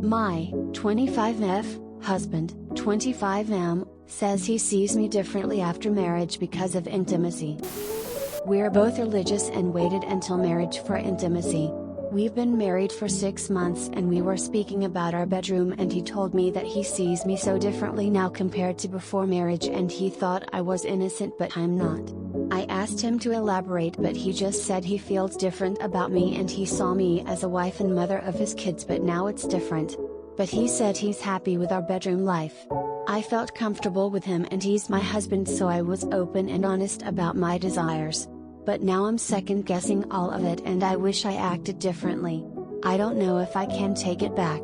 My 25F husband, 25M, says he sees me differently after marriage because of intimacy. We're both religious and waited until marriage for intimacy. We've been married for 6 months and we were speaking about our bedroom and he told me that he sees me so differently now compared to before marriage and he thought I was innocent but I'm not. I asked him to elaborate but he just said he feels different about me and he saw me as a wife and mother of his kids but now it's different. But he said he's happy with our bedroom life. I felt comfortable with him and he's my husband so I was open and honest about my desires. But now I'm second guessing all of it and I wish I acted differently. I don't know if I can take it back.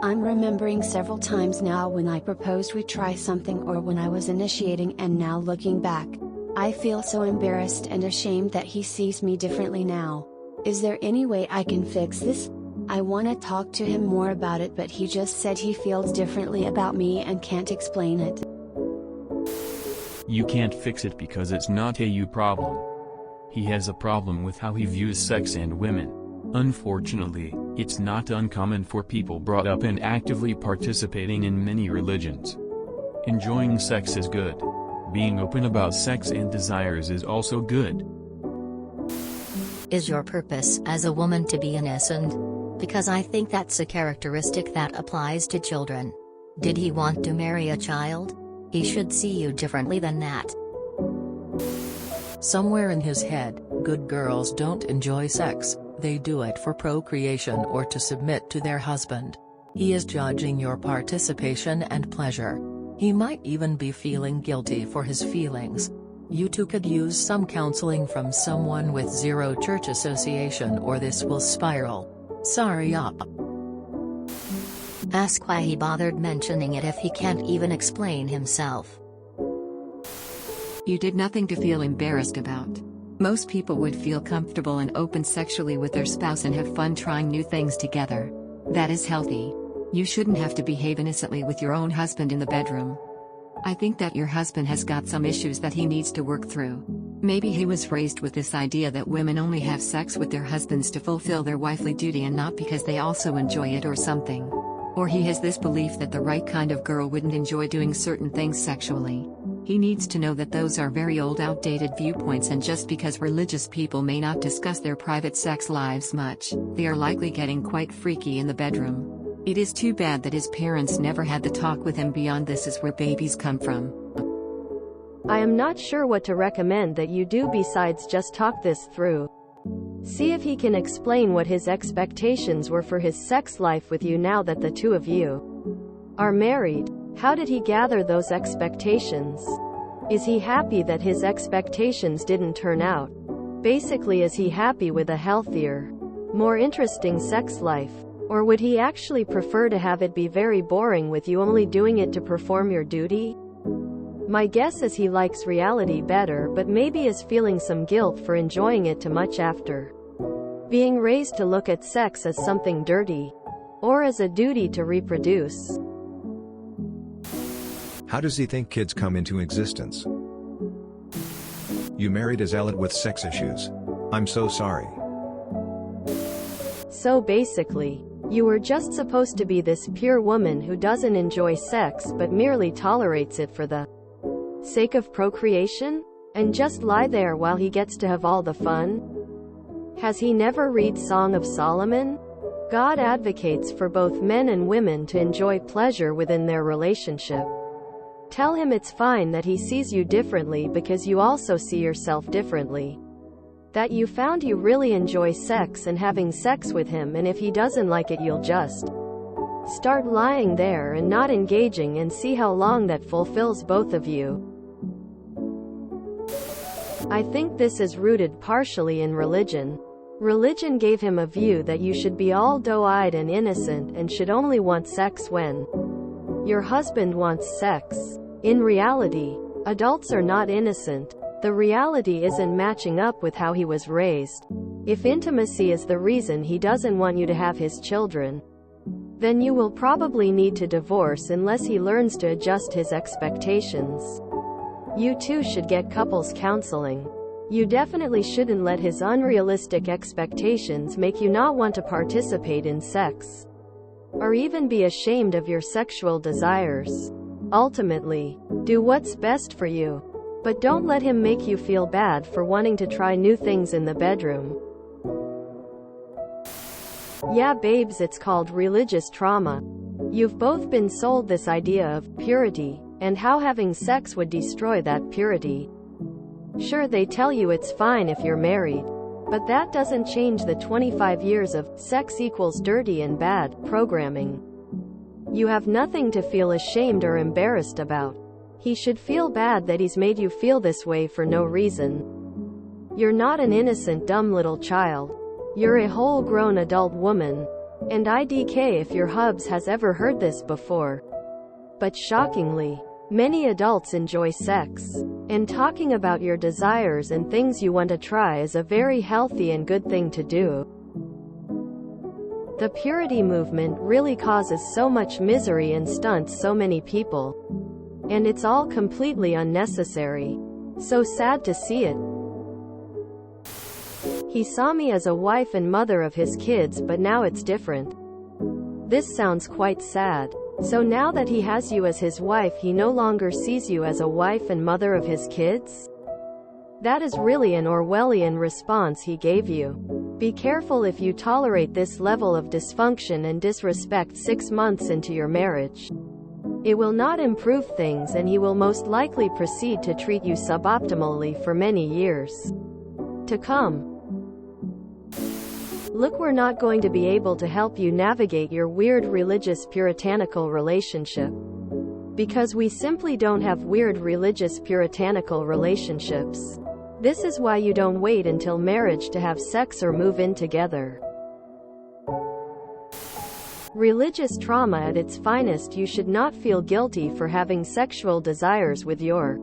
I'm remembering several times now when I proposed we try something or when I was initiating and now looking back. I feel so embarrassed and ashamed that he sees me differently now. Is there any way I can fix this? I want to talk to him more about it but he just said he feels differently about me and can't explain it. You can't fix it because it's not a you problem. He has a problem with how he views sex and women. Unfortunately, it's not uncommon for people brought up and actively participating in many religions. Enjoying sex is good. Being open about sex and desires is also good. Is your purpose as a woman to be innocent? Because I think that's a characteristic that applies to children. Did he want to marry a child? He should see you differently than that. Somewhere in his head, good girls don't enjoy sex, they do it for procreation or to submit to their husband. He is judging your participation and pleasure. He might even be feeling guilty for his feelings. You two could use some counseling from someone with zero church association or this will spiral. Sorry up. Ask why he bothered mentioning it if he can't even explain himself. You did nothing to feel embarrassed about. Most people would feel comfortable and open sexually with their spouse and have fun trying new things together. That is healthy. You shouldn't have to behave innocently with your own husband in the bedroom. I think that your husband has got some issues that he needs to work through. Maybe he was raised with this idea that women only have sex with their husbands to fulfill their wifely duty and not because they also enjoy it or something. Or he has this belief that the right kind of girl wouldn't enjoy doing certain things sexually. He needs to know that those are very old outdated viewpoints and just because religious people may not discuss their private sex lives much, they are likely getting quite freaky in the bedroom. It is too bad that his parents never had the talk with him beyond this is where babies come from. I am not sure what to recommend that you do besides just talk this through. See if he can explain what his expectations were for his sex life with you now that the two of you are married. How did he gather those expectations? Is he happy that his expectations didn't turn out? Basically, is he happy with a healthier, more interesting sex life? Or would he actually prefer to have it be very boring with you only doing it to perform your duty? My guess is he likes reality better but maybe is feeling some guilt for enjoying it too much after being raised to look at sex as something dirty, or as a duty to reproduce. How does he think kids come into existence? You married a zealot with sex issues. I'm so sorry. So basically, you were just supposed to be this pure woman who doesn't enjoy sex but merely tolerates it for the sake of procreation? And just lie there while he gets to have all the fun? Has he never read Song of Solomon? God advocates for both men and women to enjoy pleasure within their relationship. Tell him it's fine that he sees you differently because you also see yourself differently. That you found you really enjoy sex and having sex with him, and if he doesn't like it you'll just start lying there and not engaging and see how long that fulfills both of you. I think this is rooted partially in religion. Religion gave him a view that you should be all doe-eyed and innocent and should only want sex when your husband wants sex. In reality, adults are not innocent. The reality isn't matching up with how he was raised. If intimacy is the reason he doesn't want you to have his children, then you will probably need to divorce unless he learns to adjust his expectations. You two should get couples counseling. You definitely shouldn't let his unrealistic expectations make you not want to participate in sex. or even be ashamed of your sexual desires. Ultimately, do what's best for you. But don't let him make you feel bad for wanting to try new things in the bedroom. Yeah, babes, it's called religious trauma. You've both been sold this idea of purity, and how having sex would destroy that purity. Sure, they tell you it's fine if you're married, but that doesn't change the 25 years of sex equals dirty and bad programming. You have nothing to feel ashamed or embarrassed about. He should feel bad that he's made you feel this way for no reason. You're not an innocent, dumb little child. You're a whole grown adult woman. And IDK if your hubs has ever heard this before. But shockingly, many adults enjoy sex. And talking about your desires and things you want to try is a very healthy and good thing to do. The purity movement really causes so much misery and stunts so many people. And it's all completely unnecessary. So sad to see it. He saw me as a wife and mother of his kids, but now it's different. This sounds quite sad. So now that he has you as his wife, he no longer sees you as a wife and mother of his kids? That is really an Orwellian response he gave you. Be careful if you tolerate this level of dysfunction and disrespect 6 months into your marriage. It will not improve things, and he will most likely proceed to treat you suboptimally for many years to come. Look, we're not going to be able to help you navigate your weird religious puritanical relationship. Because we simply don't have weird religious puritanical relationships. This is why you don't wait until marriage to have sex or move in together. Religious trauma at its finest. You should not feel guilty for having sexual desires with your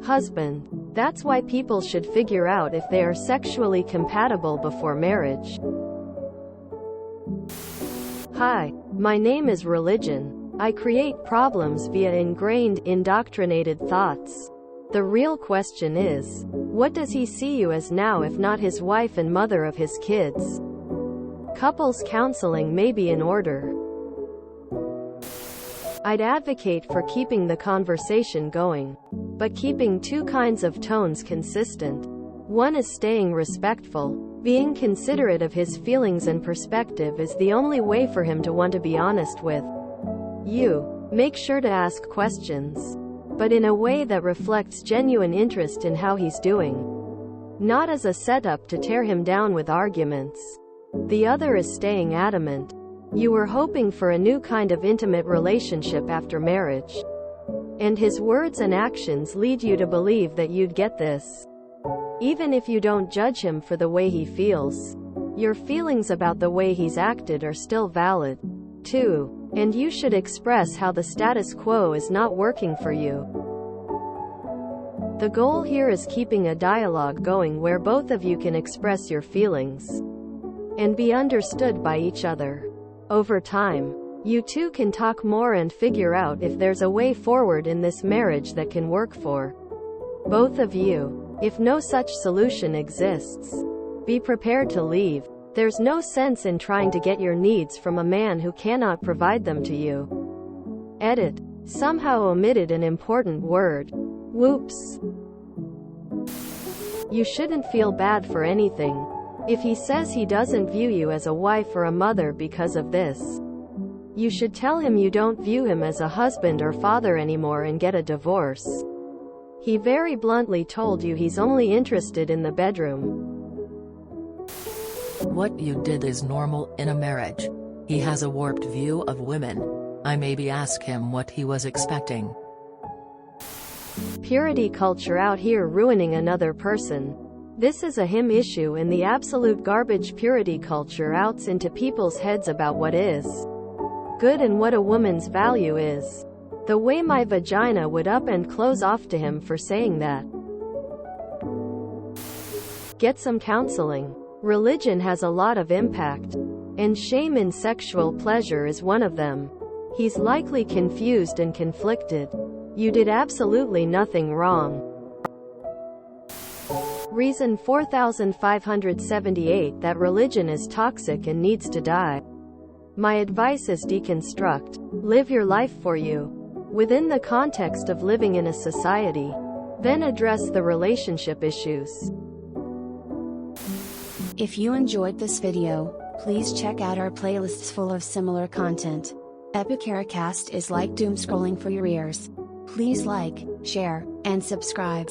husband. That's why people should figure out if they are sexually compatible before marriage. Hi, my name is Religion. I create problems via ingrained, indoctrinated thoughts. The real question is, what does he see you as now if not his wife and mother of his kids? Couples counseling may be in order. I'd advocate for keeping the conversation going, but keeping two kinds of tones consistent. One is staying respectful. Being considerate of his feelings and perspective is the only way for him to want to be honest with you. Make sure to ask questions, but in a way that reflects genuine interest in how he's doing, not as a setup to tear him down with arguments. The other is staying adamant. You were hoping for a new kind of intimate relationship after marriage, and his words and actions lead you to believe that you'd get this. Even if you don't judge him for the way he feels, your feelings about the way he's acted are still valid, too. And you should express how the status quo is not working for you. The goal here is keeping a dialogue going where both of you can express your feelings and be understood by each other. Over time, you two can talk more and figure out if there's a way forward in this marriage that can work for both of you. If no such solution exists, be prepared to leave. There's no sense in trying to get your needs from a man who cannot provide them to you. Edit. Somehow omitted an important word. Whoops. You shouldn't feel bad for anything. If he says he doesn't view you as a wife or a mother because of this, you should tell him you don't view him as a husband or father anymore and get a divorce. He very bluntly told you he's only interested in the bedroom. What you did is normal in a marriage. He has a warped view of women. I maybe ask him what he was expecting. Purity culture out here ruining another person. This is a him issue, and the absolute garbage purity culture outs into people's heads about what is good and what a woman's value is. The way my vagina would up and close off to him for saying that. Get some counseling. Religion has a lot of impact, and shame in sexual pleasure is one of them. He's likely confused and conflicted. You did absolutely nothing wrong. Reason 4578 that religion is toxic and needs to die. My advice is deconstruct. Live your life for you, within the context of living in a society. Then address the relationship issues. If you enjoyed this video, please check out our playlists full of similar content. Epicaricast is like doom scrolling for your ears. Please like, share, and subscribe.